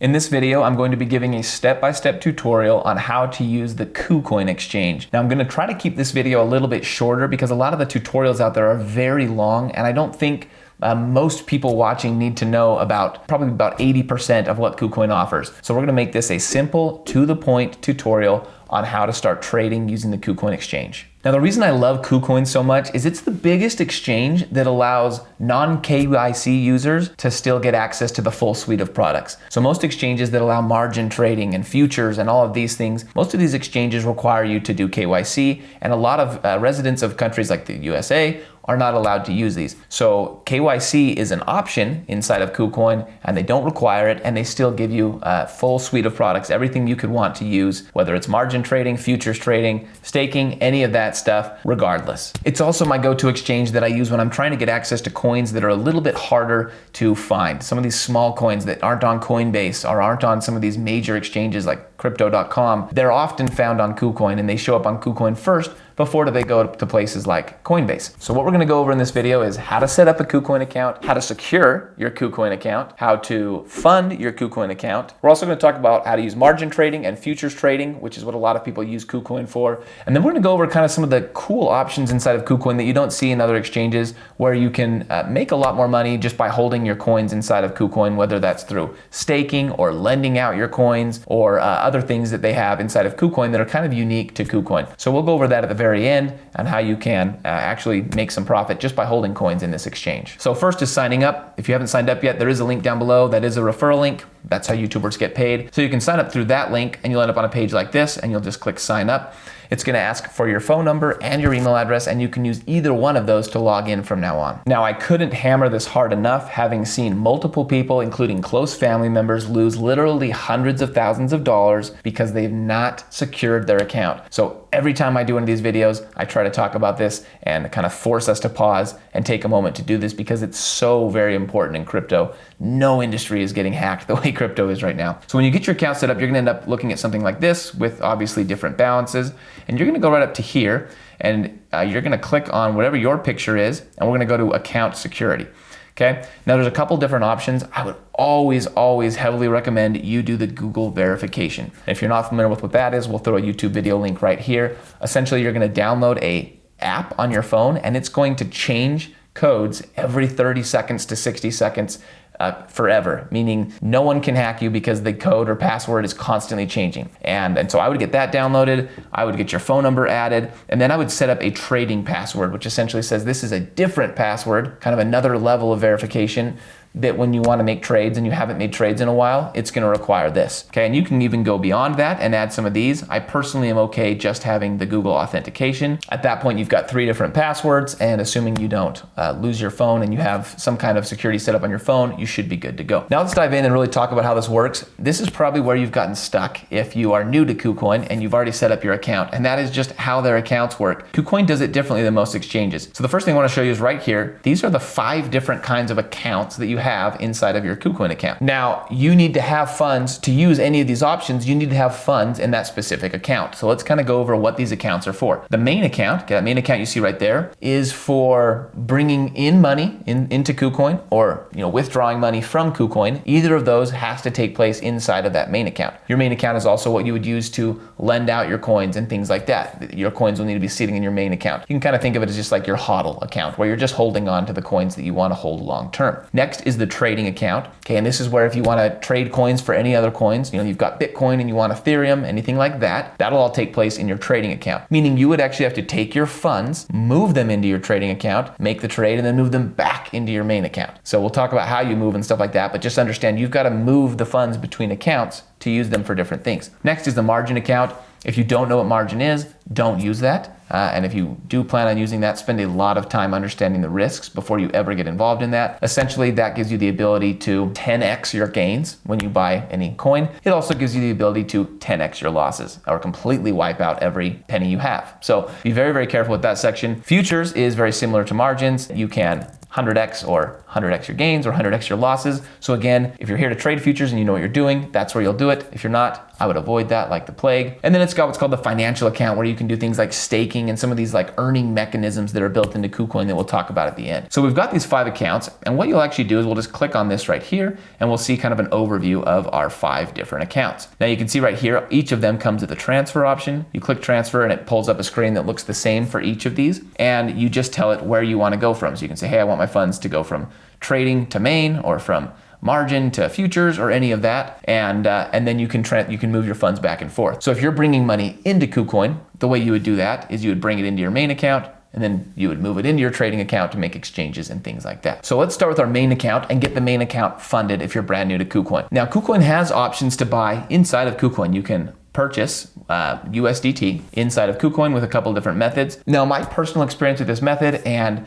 In this video, I'm going to be giving a step-by-step tutorial on how to use the KuCoin exchange. Now I'm going to try to keep this video a little bit shorter because a lot of the tutorials out there are very long, and I don't think most people watching need to know probably about 80% of what KuCoin offers. So we're going to make this a simple, to-the-point tutorial on how to start trading using the KuCoin exchange. Now the reason I love KuCoin so much is it's the biggest exchange that allows non-KYC users to still get access to the full suite of products. So most exchanges that allow margin trading and futures and all of these things, most of these exchanges require you to do KYC, and a lot of residents of countries like the USA are not allowed to use these. So KYC is an option inside of KuCoin, and they don't require it, and they still give you a full suite of products, everything you could want to use, whether it's margin trading, futures trading, staking, any of that stuff, regardless. It's also my go-to exchange that I use when I'm trying to get access to coins that are a little bit harder to find. Some of these small coins that aren't on Coinbase or aren't on some of these major exchanges like crypto.com, they're often found on KuCoin, and they show up on KuCoin first before they go to places like Coinbase. So what we're gonna go over in this video is how to set up a KuCoin account, how to secure your KuCoin account, how to fund your KuCoin account. We're also gonna talk about how to use margin trading and futures trading, which is what a lot of people use KuCoin for. And then we're gonna go over kind of some of the cool options inside of KuCoin that you don't see in other exchanges, where you can make a lot more money just by holding your coins inside of KuCoin, whether that's through staking or lending out your coins or other things that they have inside of KuCoin that are kind of unique to KuCoin. So we'll go over that at the very end and how you can actually make some profit just by holding coins in this exchange. So first is signing up. If you haven't signed up yet, there is a link down below. That is a referral link. That's how YouTubers get paid. So you can sign up through that link and you'll end up on a page like this, and you'll just click sign up. It's gonna ask for your phone number and your email address, and you can use either one of those to log in from now on. Now, I couldn't hammer this hard enough, having seen multiple people, including close family members, lose literally hundreds of thousands of dollars because they've not secured their account. So every time I do one of these videos, I try to talk about this and kind of force us to pause and take a moment to do this because it's so very important in crypto. No industry is getting hacked the way crypto is right now. So when you get your account set up, you're gonna end up looking at something like this with obviously different balances. And you're gonna go right up to here, and you're gonna click on whatever your picture is, and we're gonna go to account security. Okay, now there's a couple different options. I would always heavily recommend you do the Google verification. If you're not familiar with what that is, we'll throw a YouTube video link right here. Essentially, you're gonna download a app on your phone, and it's going to change codes every 30 seconds to 60 seconds forever, meaning no one can hack you because the code or password is constantly changing. And so I would get that downloaded, I would get your phone number added, and then I would set up a trading password, which essentially says this is a different password, kind of another level of verification, that when you want to make trades and you haven't made trades in a while, it's going to require this. Okay, and you can even go beyond that and add some of these. I personally am okay just having the Google authentication. At that point, you've got 3 different passwords, and assuming you don't lose your phone and you have some kind of security set up on your phone, you should be good to go. Now let's dive in and really talk about how this works. This is probably where you've gotten stuck if you are new to KuCoin and you've already set up your account, and that is just how their accounts work. KuCoin does it differently than most exchanges. So the first thing I want to show you is right here. These are the 5 different kinds of accounts that you have inside of your KuCoin account. Now, you need to have funds to use any of these options. You need to have funds in that specific account. So let's kind of go over what these accounts are for. The main account, okay, that main account you see right there, is for bringing in money into KuCoin, or withdrawing money from KuCoin. Either of those has to take place inside of that main account. Your main account is also what you would use to lend out your coins and things like that. Your coins will need to be sitting in your main account. You can kind of think of it as just like your HODL account, where you're just holding on to the coins that you want to hold long term. Next is the trading account. Okay, and this is where if you want to trade coins for any other coins, you've got Bitcoin and you want Ethereum, anything like that, that'll all take place in your trading account. Meaning you would actually have to take your funds, move them into your trading account, make the trade, and then move them back into your main account. So we'll talk about how you move and stuff like that, but just understand you've got to move the funds between accounts to use them for different things. Next is the margin account. If you don't know what margin is, don't use that. And if you do plan on using that, spend a lot of time understanding the risks before you ever get involved in that. Essentially, that gives you the ability to 10x your gains when you buy any coin. It also gives you the ability to 10x your losses, or completely wipe out every penny you have. So be very careful with that section. Futures is very similar to margins. You can 100x or 100x your gains or 100x your losses. So again, if you're here to trade futures and you know what you're doing, that's where you'll do it. If you're not, I would avoid that like the plague. And then it's got what's called the financial account, where you can do things like staking and some of these like earning mechanisms that are built into KuCoin that we'll talk about at the end. So we've got these 5 accounts, and what you'll actually do is we'll just click on this right here and we'll see kind of an overview of our 5 different accounts. Now you can see right here, each of them comes with a transfer option. You click transfer and it pulls up a screen that looks the same for each of these, and you just tell it where you want to go from. So you can say, hey, I want my funds to go from trading to main, or from margin to futures, or any of that, and then you can move your funds back and forth. So if you're bringing money into KuCoin, the way you would do that is you would bring it into your main account, and then you would move it into your trading account to make exchanges and things like that. So let's start with our main account and get the main account funded if you're brand new to KuCoin. Now KuCoin has options to buy inside of KuCoin. You can purchase USDT inside of KuCoin with a couple of different methods. Now my personal experience with this method, and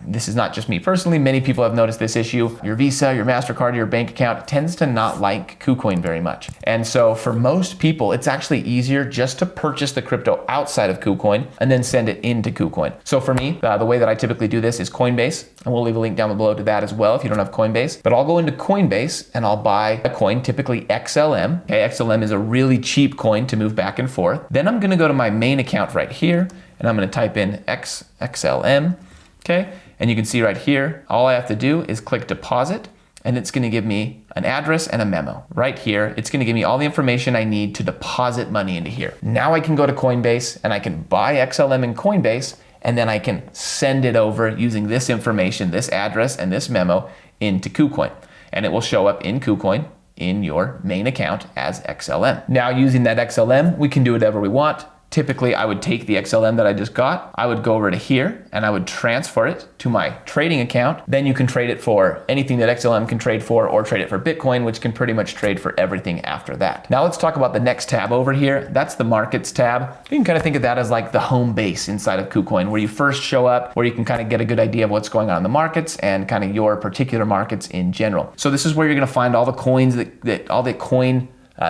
this is not just me personally, many people have noticed this issue. Your Visa, your MasterCard, your bank account tends to not like KuCoin very much. And so for most people, it's actually easier just to purchase the crypto outside of KuCoin and then send it into KuCoin. So for me, the way that I typically do this is Coinbase, and we'll leave a link down below to that as well if you don't have Coinbase. But I'll go into Coinbase and I'll buy a coin, typically XLM. Okay, XLM is a really cheap coin to move back and forth. Then I'm gonna go to my main account right here, and I'm gonna type in XLM. Okay, and you can see right here, all I have to do is click deposit, and it's gonna give me an address and a memo. Right here, it's gonna give me all the information I need to deposit money into here. Now I can go to Coinbase and I can buy XLM in Coinbase, and then I can send it over using this information, this address and this memo, into KuCoin. And it will show up in KuCoin in your main account as XLM. Now using that XLM, we can do whatever we want. Typically, I would take the XLM that I just got, I would go over to here, and I would transfer it to my trading account. Then you can trade it for anything that XLM can trade for, or trade it for Bitcoin, which can pretty much trade for everything after that. Now let's talk about the next tab over here. That's the markets tab. You can kind of think of that as like the home base inside of KuCoin, where you first show up, where you can kind of get a good idea of what's going on in the markets and kind of your particular markets in general. So this is where you're gonna find all the coins all the coin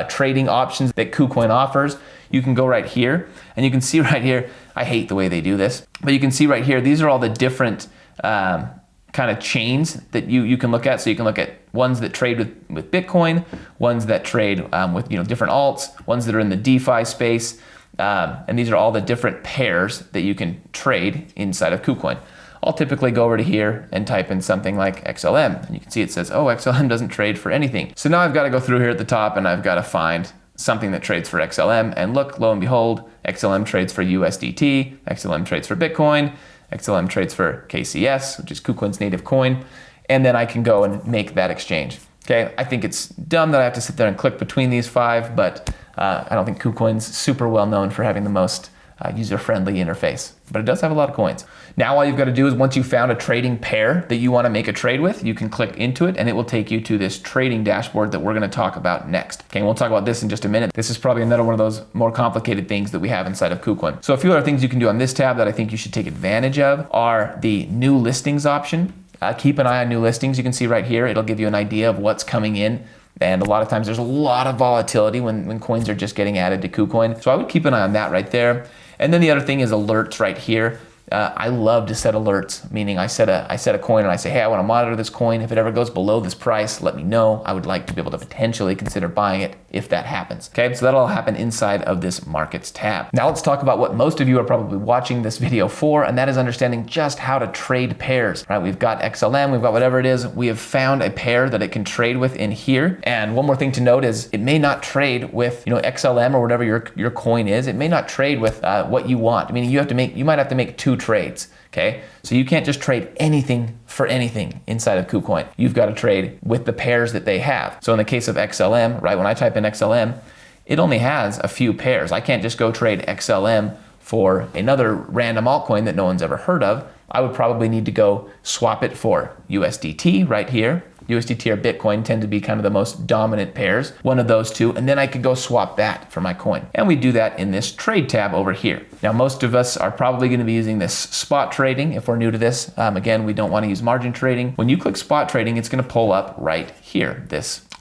trading options that KuCoin offers. You can go right here, and you can see right here, I hate the way they do this, but you can see right here, these are all the different kind of chains that you can look at. So you can look at ones that trade with Bitcoin, ones that trade with different alts, ones that are in the DeFi space, and these are all the different pairs that you can trade inside of KuCoin. I'll typically go over to here and type in something like XLM, and you can see it says, oh, XLM doesn't trade for anything. So now I've got to go through here at the top, and I've got to find something that trades for XLM, and look, lo and behold, XLM trades for USDT, XLM trades for Bitcoin, XLM trades for KCS, which is KuCoin's native coin, and then I can go and make that exchange. Okay, I think it's dumb that I have to sit there and click between these 5, but I don't think KuCoin's super well known for having the most user-friendly interface, but it does have a lot of coins. Now all you've got to do is, once you've found a trading pair that you want to make a trade with, you can click into it and it will take you to this trading dashboard that we're going to talk about next. Okay, and we'll talk about this in just a minute. This is probably another one of those more complicated things that we have inside of KuCoin. So a few other things you can do on this tab that I think you should take advantage of are the new listings option. Keep an eye on new listings. You can see right here, it'll give you an idea of what's coming in. And a lot of times there's a lot of volatility when coins are just getting added to KuCoin. So I would keep an eye on that right there. And then the other thing is alerts right here. I love to set alerts, meaning I set a coin and I say, hey, I want to monitor this coin. If it ever goes below this price, let me know. I would like to be able to potentially consider buying it if that happens. Okay, so that'll happen inside of this markets tab. Now let's talk about what most of you are probably watching this video for, and that is understanding just how to trade pairs, right? We've got XLM, we've got whatever it is. We have found a pair that it can trade with in here. And one more thing to note is it may not trade with, XLM or whatever your coin is. It may not trade with what you want. I mean, you might have to make 2 trades. Okay, so you can't just trade anything for anything inside of KuCoin. You've got to trade with the pairs that they have. So in the case of XLM, right, when I type in XLM, it only has a few pairs. I can't just go trade XLM for another random altcoin that no one's ever heard of. I would probably need to go swap it for USDT right here. USDT or Bitcoin tend to be kind of the most dominant pairs, one of those two, and then I could go swap that for my coin. And we do that in this trade tab over here. Now, most of us are probably going to be using this spot trading if we're new to this. Again, we don't want to use margin trading. When you click spot trading, it's going to pull up right here,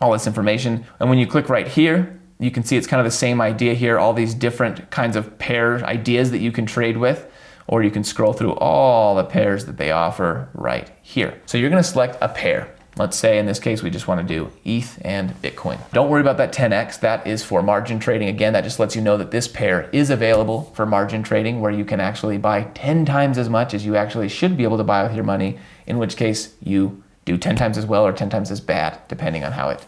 all this information. And when you click right here, you can see it's kind of the same idea here, all these different kinds of pair ideas that you can trade with. or you can scroll through all the pairs that they offer right here. So you're gonna select a pair. Let's say in this case, we just want to do ETH and Bitcoin. Don't worry about that 10x. That is for margin trading. Again, that just lets you know that this pair is available for margin trading, where you can actually buy 10 times as much as you actually should be able to buy with your money, in which case you do 10 times as well or 10 times as bad, depending on how it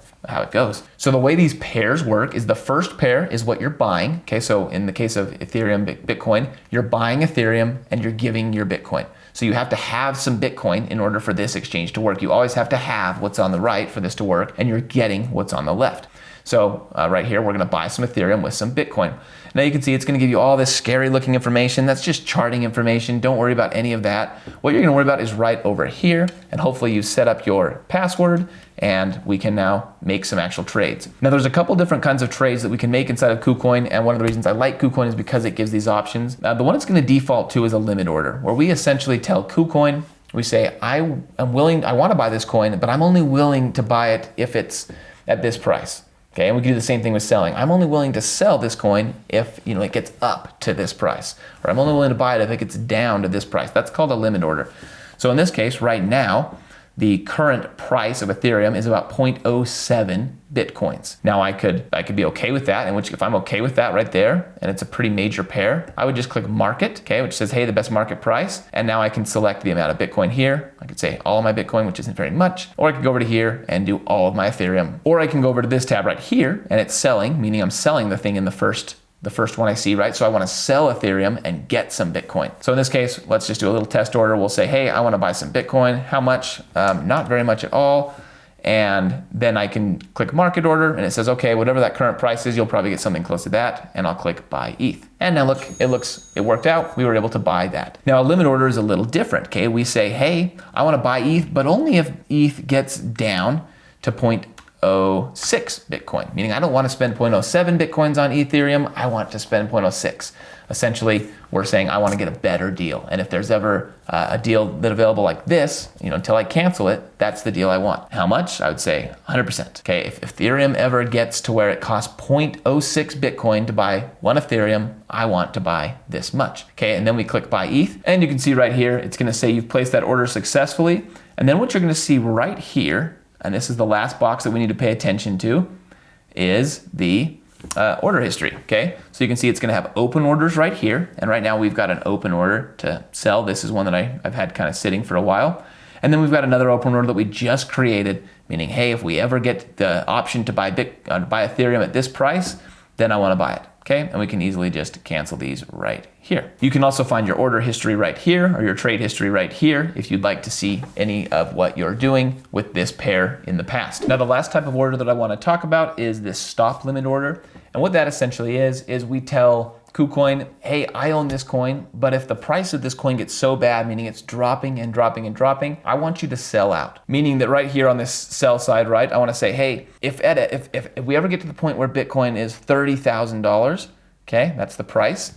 goes. So the way these pairs work is the first pair is what you're buying. Okay, so in the case of Ethereum, Bitcoin, you're buying Ethereum and you're giving your Bitcoin. So you have to have some Bitcoin in order for this exchange to work. You always have to have what's on the right for this to work, and you're getting what's on the left. So right here, we're gonna buy some Ethereum with some Bitcoin. Now you can see it's gonna give you all this scary looking information. That's just charting information. Don't worry about any of that. What you're gonna worry about is right over here, and hopefully you set up your password, and we can now make some actual trades. Now there's a couple different kinds of trades that we can make inside of KuCoin, and one of the reasons I like KuCoin is because it gives these options. The one it's gonna default to is a limit order, where we essentially tell KuCoin, we say, I wanna buy this coin, but I'm only willing to buy it if it's at this price. Okay, and we can do the same thing with selling. I'm only willing to sell this coin if it gets up to this price, or I'm only willing to buy it if it gets down to this price. That's called a limit order. So in this case, right now, the current price of Ethereum is about 0.07 Bitcoins. Now I could be okay with that, in which if I'm okay with that right there, and it's a pretty major pair, I would just click market, okay, which says, hey, the best market price. And now I can select the amount of Bitcoin here. I could say all of my Bitcoin, which isn't very much, or I could go over to here and do all of my Ethereum. Or I can go over to this tab right here, and it's selling, meaning I'm selling the thing in the first one I see, right? So I want to sell Ethereum and get some Bitcoin. So in this case, let's just do a little test order. We'll say, hey, I want to buy some Bitcoin. How much? Not very much at all. And then I can click market order, and it says, okay, whatever that current price is, you'll probably get something close to that. And I'll click buy ETH. And now look, it worked out. We were able to buy that. Now a limit order is a little different, okay? We say, hey, I want to buy ETH, but only if ETH gets down to 0.06 Bitcoin, meaning I don't want to spend 0.07 Bitcoins on Ethereum. I want to spend 0.06. Essentially, we're saying I want to get a better deal. And if there's ever a deal that's available like this, until I cancel it, that's the deal I want. How much? I would say 100%. Okay, if Ethereum ever gets to where it costs 0.06 Bitcoin to buy one Ethereum, I want to buy this much. Okay, and then we click buy ETH, and you can see right here, it's going to say you've placed that order successfully. And then what you're going to see right here, and this is the last box that we need to pay attention to, is the order history, okay? So you can see it's gonna have open orders right here, and right now we've got an open order to sell. This is one that I've had kind of sitting for a while. And then we've got another open order that we just created, meaning, hey, if we ever get the option to buy Ethereum at this price, then I wanna buy it, okay? And we can easily just cancel these right here. You can also find your order history right here, or your trade history right here, if you'd like to see any of what you're doing with this pair in the past. Now, the last type of order that I want to talk about is this stop limit order. And what that essentially is we tell KuCoin, hey, I own this coin, but if the price of this coin gets so bad, meaning it's dropping and dropping and dropping, I want you to sell out. Meaning that right here on this sell side, right, I want to say, hey, if we ever get to the point where Bitcoin is $30,000, okay, that's the price,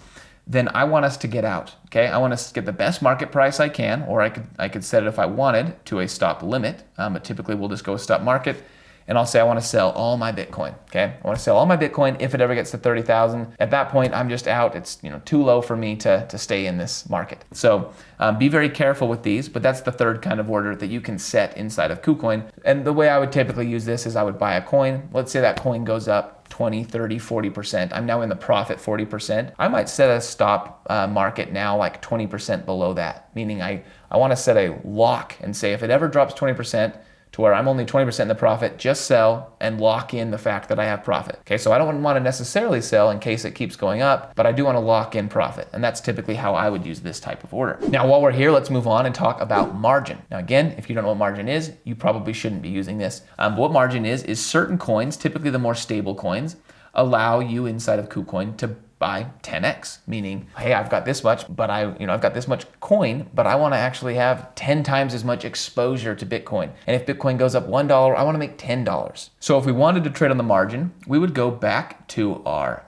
then I want us to get out, okay? I want us to get the best market price I can, or I could set it if I wanted to a stop limit, but typically we'll just go stop market, and I'll say I want to sell all my Bitcoin, okay? I want to sell all my Bitcoin if it ever gets to 30,000. At that point, I'm just out. It's too low for me to stay in this market. So be very careful with these, but that's the third kind of order that you can set inside of KuCoin. And the way I would typically use this is I would buy a coin. Let's say that coin goes up 20, 30, 40%. I'm now in the profit 40%. I might set a stop market now like 20% below that, meaning I want to set a lock and say if it ever drops 20%, to where I'm only 20% in the profit, just sell and lock in the fact that I have profit. Okay, so I don't want to necessarily sell in case it keeps going up, but I do want to lock in profit. And that's typically how I would use this type of order. Now, while we're here, let's move on and talk about margin. Now, again, if you don't know what margin is, you probably shouldn't be using this. But what margin is certain coins, typically the more stable coins, allow you inside of KuCoin to buy 10x, meaning, hey, I've got this much, but I've got this much coin, but I want to actually have 10 times as much exposure to Bitcoin. And if Bitcoin goes up $1, I want to make $10. So if we wanted to trade on the margin, we would go back to our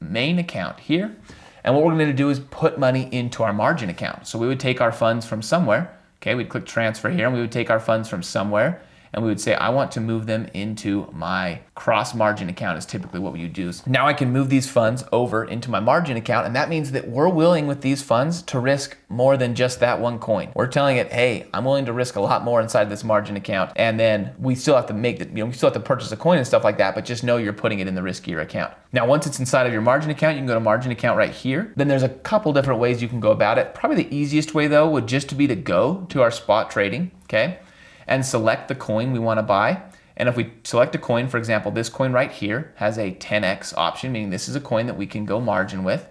main account here. And what we're going to do is put money into our margin account. So we would take our funds from somewhere. Okay, we'd click transfer here and we would take our funds from somewhere. and we would say, I want to move them into my cross margin account is typically what we would do. Now I can move these funds over into my margin account, and that means that we're willing with these funds to risk more than just that one coin. We're telling it, hey, I'm willing to risk a lot more inside this margin account, and then we still have to make the, we still have to purchase a coin and stuff like that, but just know you're putting it in the riskier account. Now, once it's inside of your margin account, you can go to margin account right here. Then there's a couple different ways you can go about it. Probably the easiest way though would just to be to go to our spot trading, okay? And select the coin we want to buy. And if we select a coin, for example, this coin right here has a 10x option, meaning this is a coin that we can go margin with.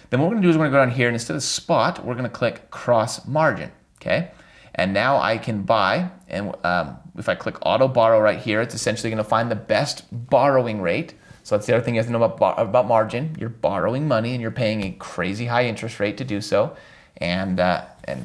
Then what we're going to do is we're going to go down here, and instead of spot, we're going to click cross margin, okay? And now I can buy, and if I click auto borrow right here, it's essentially going to find the best borrowing rate. So that's the other thing you have to know about margin. You're borrowing money and you're paying a crazy high interest rate to do so. And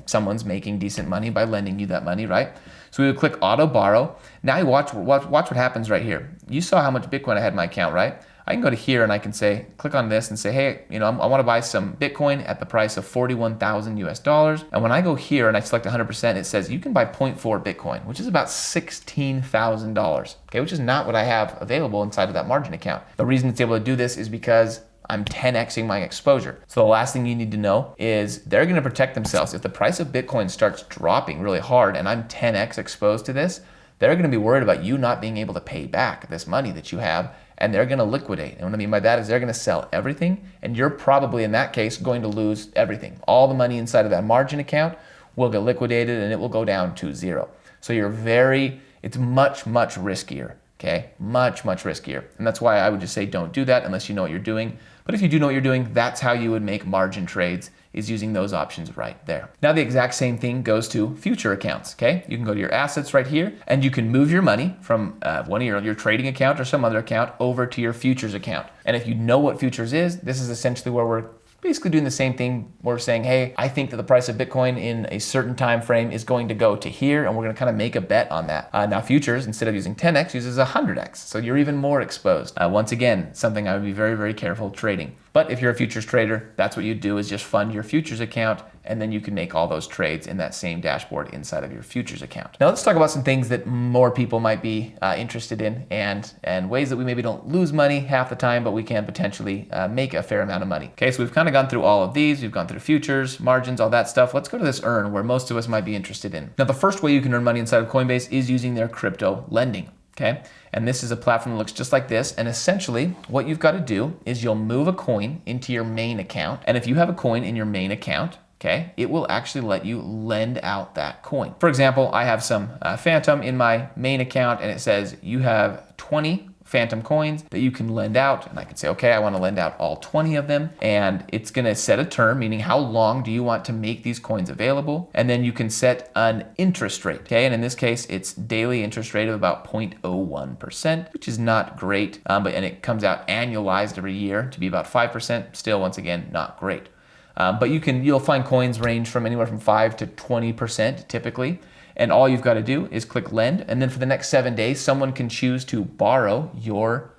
someone's making decent money by lending you that money, right? So we would click auto borrow. Now you watch what happens right here. You saw how much Bitcoin I had in my account, right? I can go to here and I can say, click on this and say, hey, I want to buy some Bitcoin at the price of 41,000 US dollars. And when I go here and I select 100%, it says you can buy 0.4 Bitcoin, which is about $16,000, okay, which is not what I have available inside of that margin account. The reason it's able to do this is because I'm 10xing my exposure. So the last thing you need to know is they're going to protect themselves. If the price of Bitcoin starts dropping really hard and I'm 10x exposed to this, they're going to be worried about you not being able to pay back this money that you have, and they're going to liquidate. And what I mean by that is they're going to sell everything, and you're probably in that case going to lose everything. All the money inside of that margin account will get liquidated and it will go down to zero. So it's much, much riskier. Okay, much riskier. And that's why I would just say don't do that unless you know what you're doing. But if you do know what you're doing, that's how you would make margin trades, is using those options right there. Now the exact same thing goes to future accounts, okay? You can go to your assets right here and you can move your money from one of your trading account or some other account over to your futures account. And if you know what futures is, this is essentially where we're basically doing the same thing. We're saying, hey, I think that the price of Bitcoin in a certain time frame is going to go to here, and we're going to kind of make a bet on that. Now futures, instead of using 10x, uses 100x, so you're even more exposed. Once again, something I would be very, very careful trading. But if you're a futures trader, that's what you do, is just fund your futures account, and then you can make all those trades in that same dashboard inside of your futures account. Now let's talk about some things that more people might be interested in, and ways that we maybe don't lose money half the time, but we can potentially make a fair amount of money. Okay, so we've kind of gone through all of these. We've gone through futures, margins, all that stuff. Let's go to this earn, where most of us might be interested in. Now the first way you can earn money inside of Coinbase is using their crypto lending. Okay, and this is a platform that looks just like this, and essentially what you've got to do is you'll move a coin into your main account, and if you have a coin in your main account, okay, it will actually let you lend out that coin. For example, I have some Phantom in my main account, and it says you have 20 Phantom coins that you can lend out, and I can say, okay, I want to lend out all 20 of them, and it's going to set a term, meaning how long do you want to make these coins available, and then you can set an interest rate, okay, and in this case, it's daily interest rate of about 0.01%, which is not great, and it comes out annualized every year to be about 5%, still, once again, not great. But you'll find coins range from anywhere from 5 to 20% typically. And all you've got to do is click lend. And then for the next 7 days, someone can choose to borrow your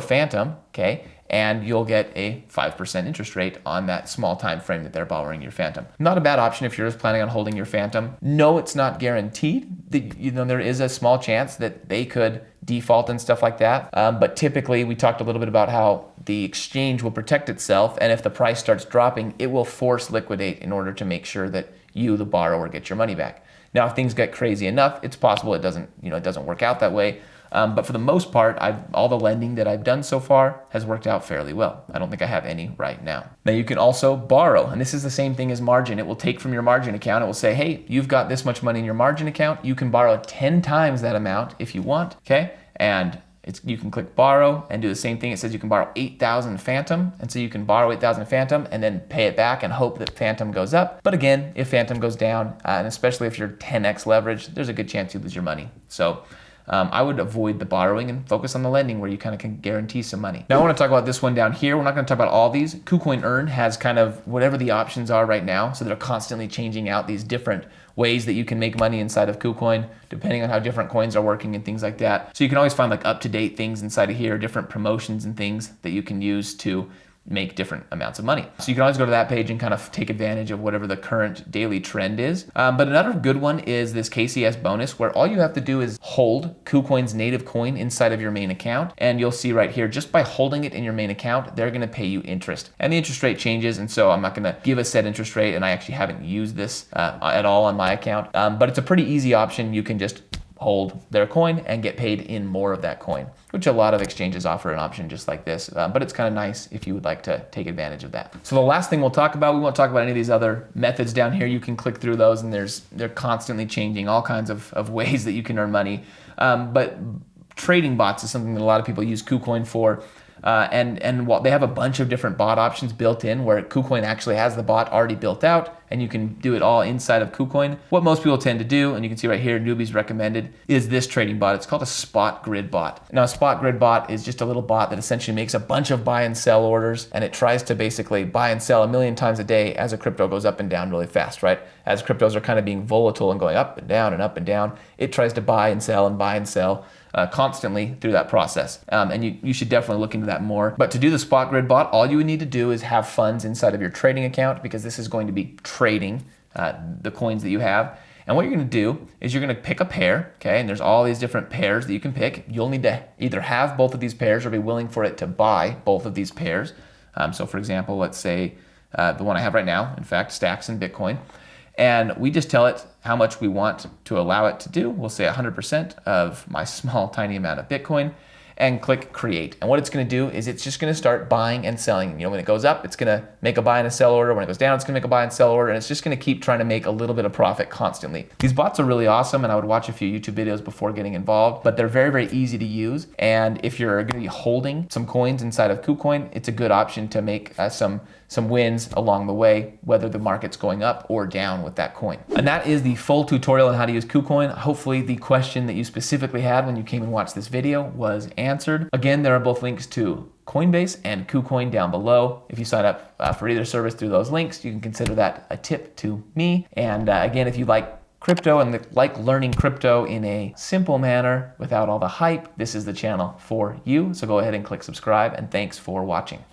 Phantom, okay? And you'll get a 5% interest rate on that small time frame that they're borrowing your Phantom. Not a bad option if you're just planning on holding your Phantom. No, it's not guaranteed. There is a small chance that they could default and stuff like that. But typically, we talked a little bit about how the exchange will protect itself, and if the price starts dropping, it will force liquidate in order to make sure that you, the borrower, get your money back. Now, if things get crazy enough, it's possible it doesn't work out that way. But for the most part, all the lending that I've done so far has worked out fairly well. I don't think I have any right now. Now you can also borrow, and this is the same thing as margin. It will take from your margin account. It will say, hey, you've got this much money in your margin account. You can borrow 10 times that amount if you want, okay? And you can click borrow and do the same thing. It says you can borrow 8,000 Phantom, and so you can borrow 8,000 Phantom and then pay it back and hope that Phantom goes up. But again, if Phantom goes down, and especially if you're 10x leverage, there's a good chance you lose your money. So I would avoid the borrowing and focus on the lending, where you kind of can guarantee some money. Now I want to talk about this one down here. We're not going to talk about all these. KuCoin Earn has kind of whatever the options are right now. So they're constantly changing out these different ways that you can make money inside of KuCoin, depending on how different coins are working and things like that. So you can always find like up-to-date things inside of here, different promotions and things that you can use to make different amounts of money. So you can always go to that page and kind of take advantage of whatever the current daily trend is. But another good one is this KCS bonus, where all you have to do is hold KuCoin's native coin inside of your main account. And you'll see right here, just by holding it in your main account, they're going to pay you interest. And the interest rate changes. And so I'm not going to give a set interest rate. And I actually haven't used this at all on my account. But it's a pretty easy option. You can just hold their coin and get paid in more of that coin, which a lot of exchanges offer an option just like this, but it's kind of nice if you would like to take advantage of that. So the last thing we'll talk about, we won't talk about any of these other methods down here. You can click through those and they're constantly changing all kinds of ways that you can earn money. But trading bots is something that a lot of people use KuCoin for. And while they have a bunch of different bot options built in, where KuCoin actually has the bot already built out and you can do it all inside of KuCoin. What most people tend to do, and you can see right here, newbies recommended, is this trading bot. It's called a spot grid bot. Now a spot grid bot is just a little bot that essentially makes a bunch of buy and sell orders, and it tries to basically buy and sell 1,000,000 times a day as a crypto goes up and down really fast, right? As cryptos are kind of being volatile and going up and down and up and down, it tries to buy and sell and buy and sell constantly through that process. And you should definitely look into that more. But to do the spot grid bot, all you would need to do is have funds inside of your trading account, because this is going to be trading the coins that you have. And what you're going to do is you're going to pick a pair, okay? And there's all these different pairs that you can pick. You'll need to either have both of these pairs or be willing for it to buy both of these pairs. So for example, let's say the one I have right now, in fact, Stacks in Bitcoin. And we just tell it how much we want to allow it to do. We'll say 100% of my small, tiny amount of Bitcoin, and click create. And what it's going to do is it's just going to start buying and selling. You know, when it goes up, it's going to make a buy and a sell order. When it goes down, it's going to make a buy and sell order. And it's just going to keep trying to make a little bit of profit constantly. These bots are really awesome, and I would watch a few YouTube videos before getting involved, but they're very, very easy to use. And if you're going to be holding some coins inside of KuCoin, it's a good option to make some wins along the way, whether the market's going up or down with that coin. And that is the full tutorial on how to use KuCoin. Hopefully the question that you specifically had when you came and watched this video was answered. Again, there are both links to Coinbase and KuCoin down below. If you sign up for either service through those links, you can consider that a tip to me. And again, if you like crypto and like learning crypto in a simple manner without all the hype, this is the channel for you. So go ahead and click subscribe, and thanks for watching.